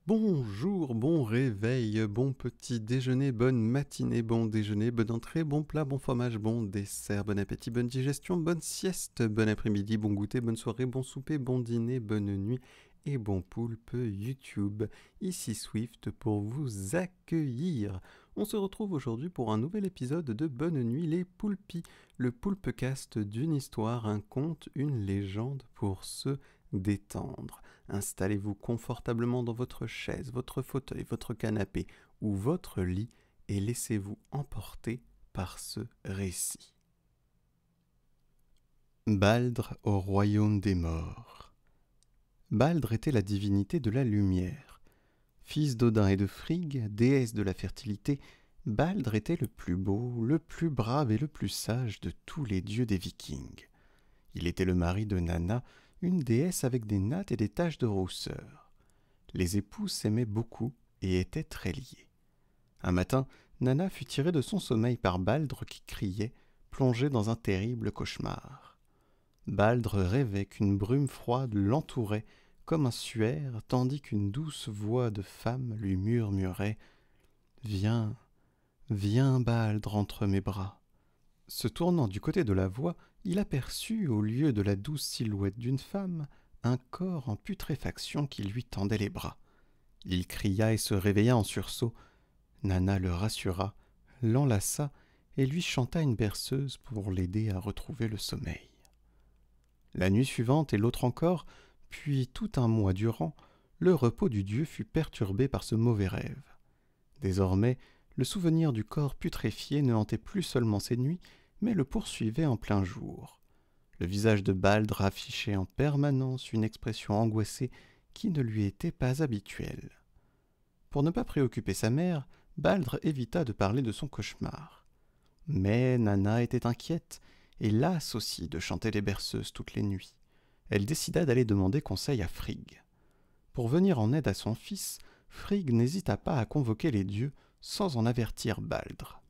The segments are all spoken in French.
Bonjour, bon réveil, bon petit déjeuner, bonne matinée, bon déjeuner, bonne entrée, bon plat, bon fromage, bon dessert, bon appétit, bonne digestion, bonne sieste, bon après-midi, bon goûter, bonne soirée, bon souper, bon dîner, bonne nuit et bon poulpe YouTube. Ici Swift pour vous accueillir. On se retrouve aujourd'hui pour un nouvel épisode de Bonne Nuit les Poulpis, le poulpecast d'une histoire, un conte, une légende pour se détendre. Installez-vous confortablement dans votre chaise, votre fauteuil, votre canapé ou votre lit et laissez-vous emporter par ce récit. Baldr au royaume des morts. Baldr était la divinité de la lumière. Fils d'Odin et de Frigg, déesse de la fertilité, Baldr était le plus beau, le plus brave et le plus sage de tous les dieux des Vikings. Il était le mari de Nanna, une déesse avec des nattes et des taches de rousseur. Les époux s'aimaient beaucoup et étaient très liés. Un matin, Nanna fut tirée de son sommeil par Baldr qui criait, plongé dans un terrible cauchemar. Baldr rêvait qu'une brume froide l'entourait comme un suaire, tandis qu'une douce voix de femme lui murmurait « Viens, viens, Baldr, entre mes bras ». Se tournant du côté de la voix, il aperçut, au lieu de la douce silhouette d'une femme, un corps en putréfaction qui lui tendait les bras. Il cria et se réveilla en sursaut. Nanna le rassura, l'enlaça et lui chanta une berceuse pour l'aider à retrouver le sommeil. La nuit suivante et l'autre encore, puis tout un mois durant, le repos du dieu fut perturbé par ce mauvais rêve. Désormais, le souvenir du corps putréfié ne hantait plus seulement ses nuits, mais le poursuivait en plein jour. Le visage de Baldr affichait en permanence une expression angoissée qui ne lui était pas habituelle. Pour ne pas préoccuper sa mère, Baldr évita de parler de son cauchemar. Mais Nanna était inquiète, et lasse aussi de chanter les berceuses toutes les nuits. Elle décida d'aller demander conseil à Frigg. Pour venir en aide à son fils, Frigg n'hésita pas à convoquer les dieux sans en avertir Baldr.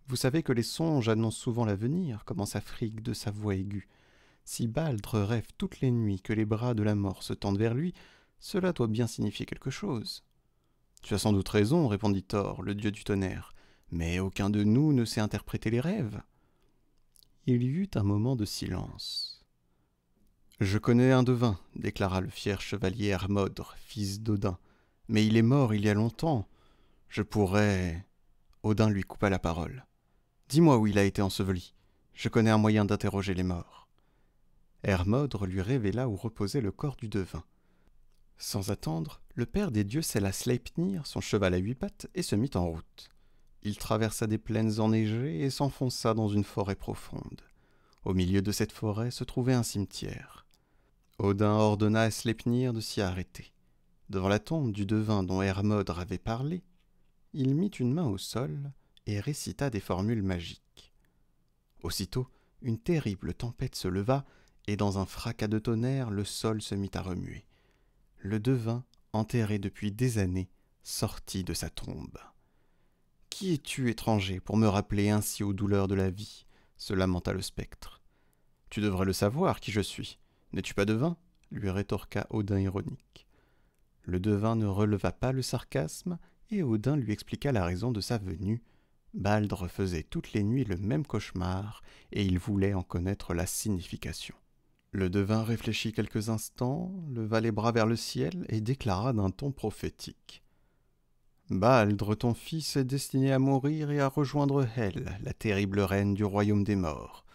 « Vous savez que les songes annoncent souvent l'avenir, commença Frigg de sa voix aiguë. Si Baldr rêve toutes les nuits que les bras de la mort se tendent vers lui, cela doit bien signifier quelque chose. Tu as sans doute raison, répondit Thor, le dieu du tonnerre, mais aucun de nous ne sait interpréter les rêves. Il y eut un moment de silence. Je connais un devin, déclara le fier chevalier Hermodr, fils d'Odin, mais il est mort il y a longtemps. Je pourrais... Odin lui coupa la parole. Dis-moi où il a été enseveli. Je connais un moyen d'interroger les morts. Hermodr lui révéla où reposait le corps du devin. Sans attendre, le père des dieux sella Sleipnir, son cheval à 8 pattes, et se mit en route. Il traversa des plaines enneigées et s'enfonça dans une forêt profonde. Au milieu de cette forêt se trouvait un cimetière. Odin ordonna à Sleipnir de s'y arrêter. Devant la tombe du devin dont Hermodr avait parlé, il mit une main au sol et récita des formules magiques. Aussitôt, une terrible tempête se leva, et dans un fracas de tonnerre, le sol se mit à remuer. Le devin, enterré depuis des années, sortit de sa tombe. « Qui es-tu, étranger, pour me rappeler ainsi aux douleurs de la vie ?» se lamenta le spectre. « Tu devrais le savoir, qui je suis. N'es-tu pas devin ?» lui rétorqua Odin ironique. Le devin ne releva pas le sarcasme, et Odin lui expliqua la raison de sa venue. Baldr faisait toutes les nuits le même cauchemar, et il voulait en connaître la signification. Le devin réfléchit quelques instants, leva les bras vers le ciel et déclara d'un ton prophétique. « Baldr, ton fils, est destiné à mourir et à rejoindre Hel, la terrible reine du royaume des morts.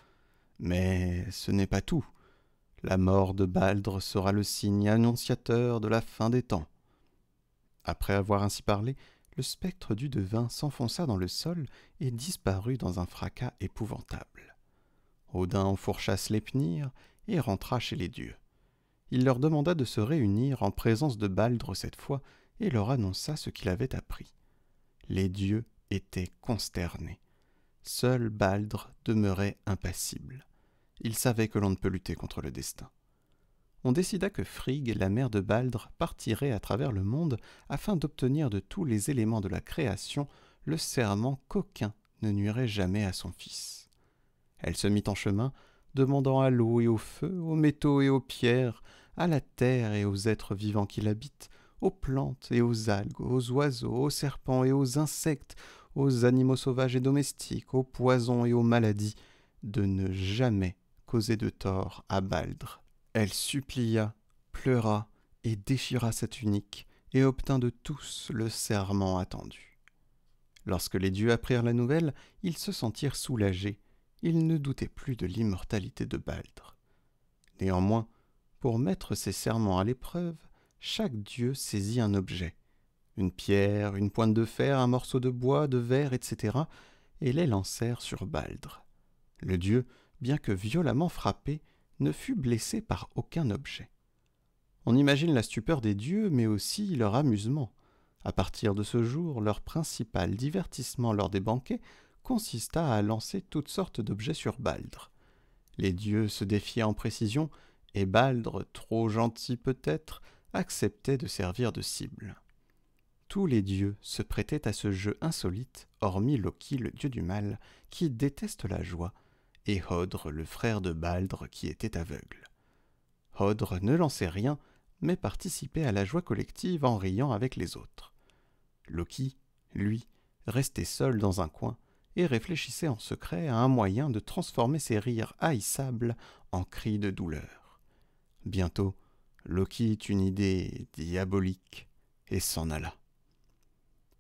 Mais ce n'est pas tout. La mort de Baldr sera le signe annonciateur de la fin des temps. » Après avoir ainsi parlé, le spectre du devin s'enfonça dans le sol et disparut dans un fracas épouvantable. Odin enfourcha Sleipnir et rentra chez les dieux. Il leur demanda de se réunir en présence de Baldr cette fois et leur annonça ce qu'il avait appris. Les dieux étaient consternés. Seul Baldr demeurait impassible. Il savait que l'on ne peut lutter contre le destin. On décida que Frigg, la mère de Baldr, partirait à travers le monde afin d'obtenir de tous les éléments de la création le serment qu'aucun ne nuirait jamais à son fils. Elle se mit en chemin, demandant à l'eau et au feu, aux métaux et aux pierres, à la terre et aux êtres vivants qui l'habitent, aux plantes et aux algues, aux oiseaux, aux serpents et aux insectes, aux animaux sauvages et domestiques, aux poisons et aux maladies, de ne jamais causer de tort à Baldr. Elle supplia, pleura et déchira sa tunique, et obtint de tous le serment attendu. Lorsque les dieux apprirent la nouvelle, ils se sentirent soulagés. Ils ne doutaient plus de l'immortalité de Baldr. Néanmoins, pour mettre ses serments à l'épreuve, chaque dieu saisit un objet, une pierre, une pointe de fer, un morceau de bois, de verre, etc., et les lancèrent sur Baldr. Le dieu, bien que violemment frappé, ne fut blessé par aucun objet. On imagine la stupeur des dieux, mais aussi leur amusement. À partir de ce jour, leur principal divertissement lors des banquets consista à lancer toutes sortes d'objets sur Baldr. Les dieux se défiaient en précision, et Baldr, trop gentil peut-être, acceptait de servir de cible. Tous les dieux se prêtaient à ce jeu insolite, hormis Loki, le dieu du mal, qui déteste la joie, et Hodr, le frère de Baldr, qui était aveugle. Hodr ne lançait rien, mais participait à la joie collective en riant avec les autres. Loki, lui, restait seul dans un coin et réfléchissait en secret à un moyen de transformer ses rires haïssables en cris de douleur. Bientôt, Loki eut une idée diabolique et s'en alla.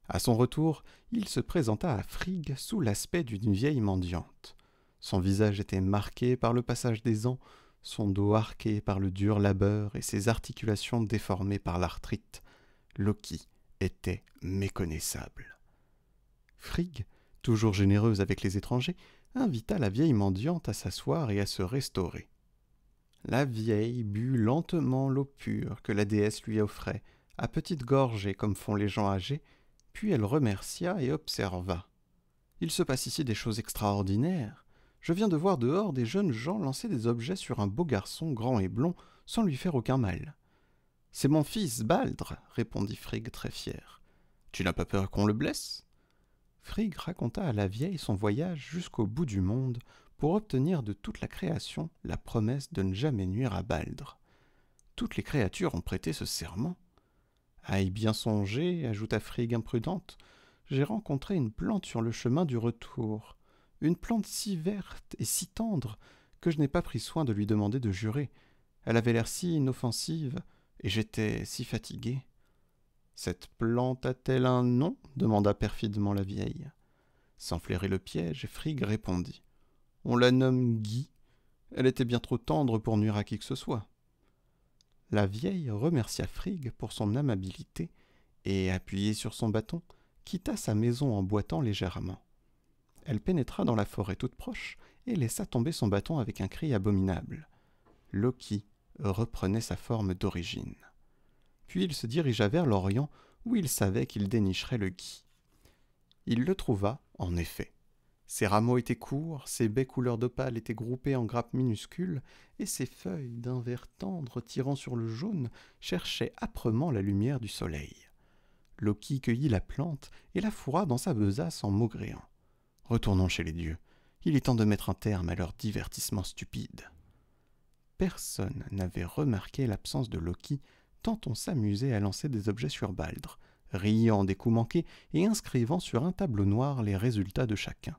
À son retour, il se présenta à Frigg sous l'aspect d'une vieille mendiante. Son visage était marqué par le passage des ans, son dos arqué par le dur labeur et ses articulations déformées par l'arthrite. Loki était méconnaissable. Frigg, toujours généreuse avec les étrangers, invita la vieille mendiante à s'asseoir et à se restaurer. La vieille but lentement l'eau pure que la déesse lui offrait, à petites gorgées comme font les gens âgés, puis elle remercia et observa. « Il se passe ici des choses extraordinaires. Je viens de voir dehors des jeunes gens lancer des objets sur un beau garçon grand et blond sans lui faire aucun mal. »« C'est mon fils, Baldr, » répondit Frigg très fier. « Tu n'as pas peur qu'on le blesse ?» Frigg raconta à la vieille son voyage jusqu'au bout du monde pour obtenir de toute la création la promesse de ne jamais nuire à Baldr. Toutes les créatures ont prêté ce serment. « À y bien songer, ajouta Frigg imprudente, j'ai rencontré une plante sur le chemin du retour. Une plante si verte et si tendre que je n'ai pas pris soin de lui demander de jurer. Elle avait l'air si inoffensive, et j'étais si fatigué. »« Cette plante a-t-elle un nom ?» demanda perfidement la vieille. Sans flairer le piège, Frigg répondit. « On la nomme Guy. Elle était bien trop tendre pour nuire à qui que ce soit. » La vieille remercia Frigg pour son amabilité, et, appuyée sur son bâton, quitta sa maison en boitant légèrement. Elle pénétra dans la forêt toute proche et laissa tomber son bâton avec un cri abominable. Loki reprenait sa forme d'origine. Puis il se dirigea vers l'Orient, où il savait qu'il dénicherait le gui. Il le trouva, en effet. Ses rameaux étaient courts, ses baies couleur d'opale étaient groupés en grappes minuscules, et ses feuilles, d'un vert tendre tirant sur le jaune, cherchaient âprement la lumière du soleil. Loki cueillit la plante et la fourra dans sa besace en maugréant. « Retournons chez les dieux. Il est temps de mettre un terme à leur divertissement stupide. » Personne n'avait remarqué l'absence de Loki, tant on s'amusait à lancer des objets sur Baldr, riant des coups manqués et inscrivant sur un tableau noir les résultats de chacun.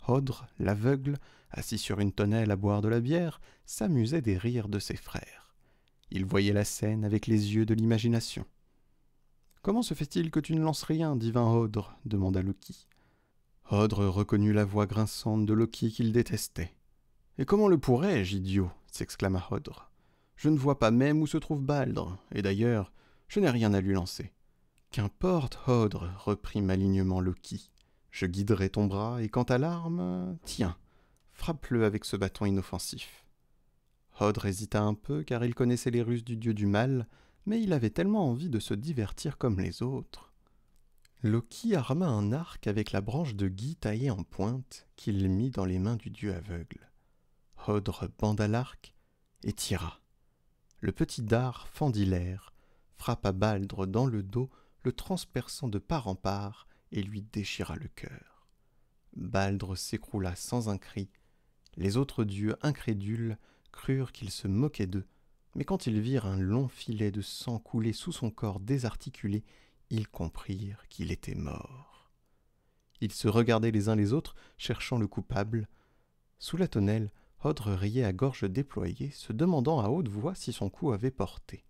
Hodr, l'aveugle, assis sur une tonnelle à boire de la bière, s'amusait des rires de ses frères. Il voyait la scène avec les yeux de l'imagination. « Comment se fait-il que tu ne lances rien, divin Hodr ?» demanda Loki. Hodr reconnut la voix grinçante de Loki qu'il détestait. « Et comment le pourrais-je, idiot ?» s'exclama Hodr. « Je ne vois pas même où se trouve Baldr, et d'ailleurs, je n'ai rien à lui lancer. »« Qu'importe, Hodr, reprit malignement Loki. Je guiderai ton bras, et quant à l'arme, tiens, frappe-le avec ce bâton inoffensif. » Hodr hésita un peu, car il connaissait les ruses du dieu du mal, mais il avait tellement envie de se divertir comme les autres. Loki arma un arc avec la branche de gui taillée en pointe qu'il mit dans les mains du dieu aveugle. Hodr banda l'arc et tira. Le petit dard fendit l'air, frappa Baldr dans le dos, le transperçant de part en part et lui déchira le cœur. Baldr s'écroula sans un cri. Les autres dieux incrédules crurent qu'il se moquait d'eux, Mais quand ils virent un long filet de sang couler sous son corps désarticulé, ils comprirent qu'il était mort. Ils se regardaient les uns les autres, cherchant le coupable. Sous la tonnelle, Hodr riait à gorge déployée, se demandant à haute voix si son coup avait porté.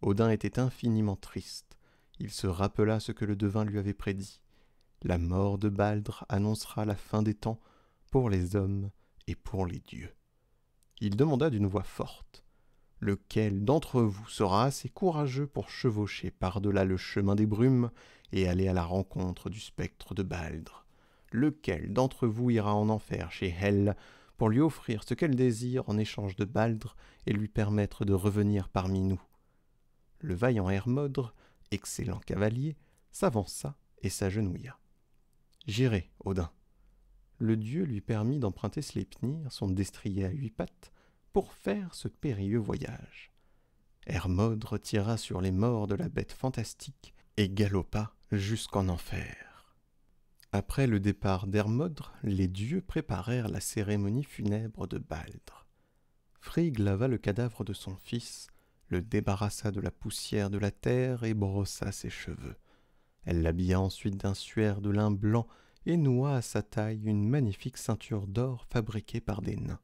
Odin était infiniment triste. Il se rappela ce que le devin lui avait prédit. La mort de Baldr annoncera la fin des temps pour les hommes et pour les dieux. Il demanda d'une voix forte: « Lequel d'entre vous sera assez courageux pour chevaucher par-delà le chemin des brumes et aller à la rencontre du spectre de Baldr? Lequel d'entre vous ira en enfer chez Hel pour lui offrir ce qu'elle désire en échange de Baldr et lui permettre de revenir parmi nous ?» Le vaillant Hermodr, excellent cavalier, s'avança et s'agenouilla. « J'irai, Odin. » Le dieu lui permit d'emprunter Sleipnir, son destrier à 8 pattes, pour faire ce périlleux voyage. Hermodr tira sur les morts de la bête fantastique et galopa jusqu'en enfer. Après le départ d'Hermodr, les dieux préparèrent la cérémonie funèbre de Baldr. Frigg lava le cadavre de son fils, le débarrassa de la poussière de la terre et brossa ses cheveux. Elle l'habilla ensuite d'un suaire de lin blanc et noua à sa taille une magnifique ceinture d'or fabriquée par des nains.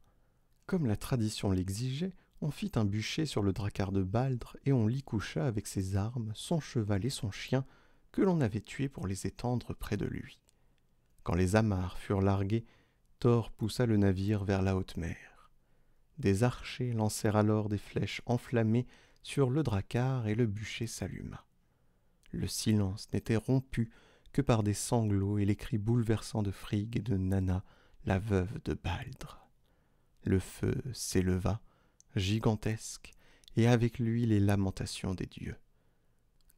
Comme la tradition l'exigeait, on fit un bûcher sur le drakkar de Baldr et on l'y coucha avec ses armes, son cheval et son chien, que l'on avait tués pour les étendre près de lui. Quand les amarres furent larguées, Thor poussa le navire vers la haute mer. Des archers lancèrent alors des flèches enflammées sur le drakkar et le bûcher s'alluma. Le silence n'était rompu que par des sanglots et les cris bouleversants de Frigg et de Nanna, la veuve de Baldr. Le feu s'éleva, gigantesque, et avec lui les lamentations des dieux.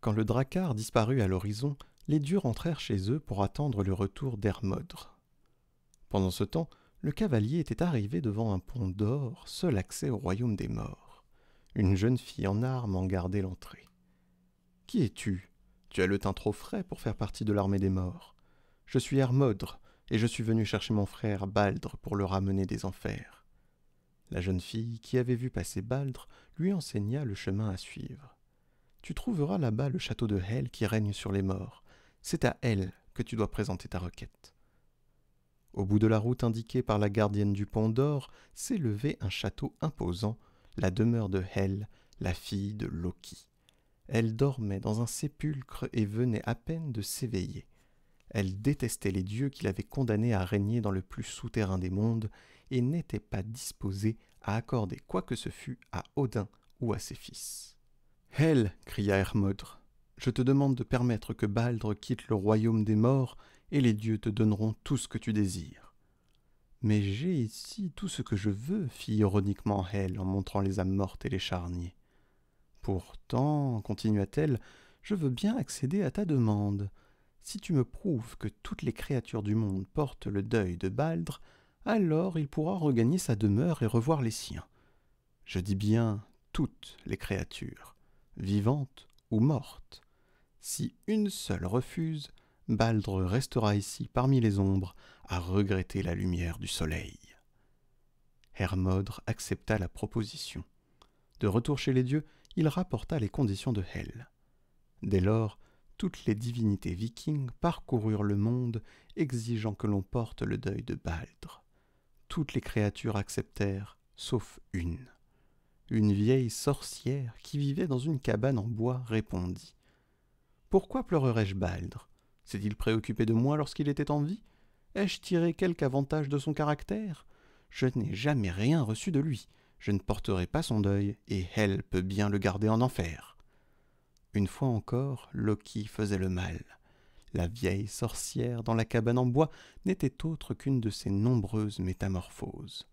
Quand le drakkar disparut à l'horizon, les dieux rentrèrent chez eux pour attendre le retour d'Hermodr. Pendant ce temps, le cavalier était arrivé devant un pont d'or, seul accès au royaume des morts. Une jeune fille en armes en gardait l'entrée. « Qui es-tu ? Tu as le teint trop frais pour faire partie de l'armée des morts. Je suis Hermodr, et je suis venu chercher mon frère Baldr pour le ramener des enfers. » La jeune fille, qui avait vu passer Baldr, lui enseigna le chemin à suivre. « Tu trouveras là-bas le château de Hel qui règne sur les morts. C'est à elle que tu dois présenter ta requête. » Au bout de la route indiquée par la gardienne du pont d'or s'élevait un château imposant, la demeure de Hel, la fille de Loki. Elle dormait dans un sépulcre et venait à peine de s'éveiller. Elle détestait les dieux qui l'avaient condamnée à régner dans le plus souterrain des mondes et n'était pas disposée à accorder quoi que ce fût à Odin ou à ses fils. « Hel !» cria Hermodr, « je te demande de permettre que Baldr quitte le royaume des morts et les dieux te donneront tout ce que tu désires. »« Mais j'ai ici tout ce que je veux, » fit ironiquement Hel en montrant les âmes mortes et les charniers. « Pourtant, continua-t-elle, je veux bien accéder à ta demande. Si tu me prouves que toutes les créatures du monde portent le deuil de Baldr, alors il pourra regagner sa demeure et revoir les siens. Je dis bien toutes les créatures, vivantes ou mortes. Si une seule refuse, Baldr restera ici parmi les ombres à regretter la lumière du soleil. » Hermodr accepta la proposition. De retour chez les dieux, il rapporta les conditions de Hel. Dès lors, toutes les divinités vikings parcoururent le monde, exigeant que l'on porte le deuil de Baldr. Toutes les créatures acceptèrent, sauf une. Une vieille sorcière qui vivait dans une cabane en bois répondit: « Pourquoi pleurerais-je Baldr? S'est-il préoccupé de moi lorsqu'il était en vie? Ai-je tiré quelque avantage de son caractère? Je n'ai jamais rien reçu de lui. Je ne porterai pas son deuil, et Hel peut bien le garder en enfer. » Une fois encore, Loki faisait le mal. La vieille sorcière dans la cabane en bois n'était autre qu'une de ses nombreuses métamorphoses.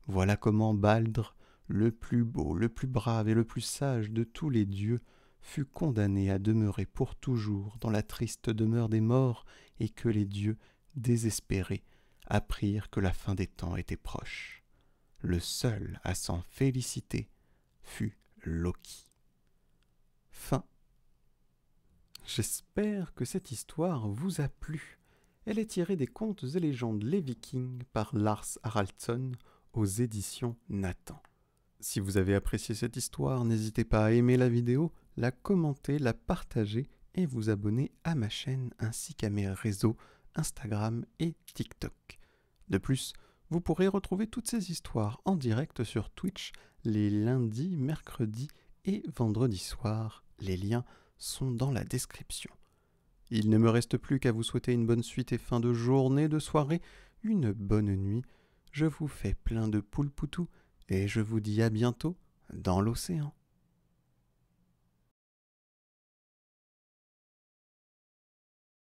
Voilà comment Baldr, le plus beau, le plus brave et le plus sage de tous les dieux, fut condamné à demeurer pour toujours dans la triste demeure des morts et que les dieux, désespérés, apprirent que la fin des temps était proche. Le seul à s'en féliciter fut Loki. Fin. J'espère que cette histoire vous a plu. Elle est tirée des contes et légendes Les Vikings par Lars Haraldsson aux éditions Nathan. Si vous avez apprécié cette histoire, n'hésitez pas à aimer la vidéo, la commenter, la partager et vous abonner à ma chaîne ainsi qu'à mes réseaux Instagram et TikTok. De plus, vous pourrez retrouver toutes ces histoires en direct sur Twitch les lundis, mercredis et vendredis soirs. Les liens sont dans la description. Il ne me reste plus qu'à vous souhaiter une bonne suite et fin de journée, de soirée, une bonne nuit. Je vous fais plein de poulpoutou et je vous dis à bientôt dans l'océan.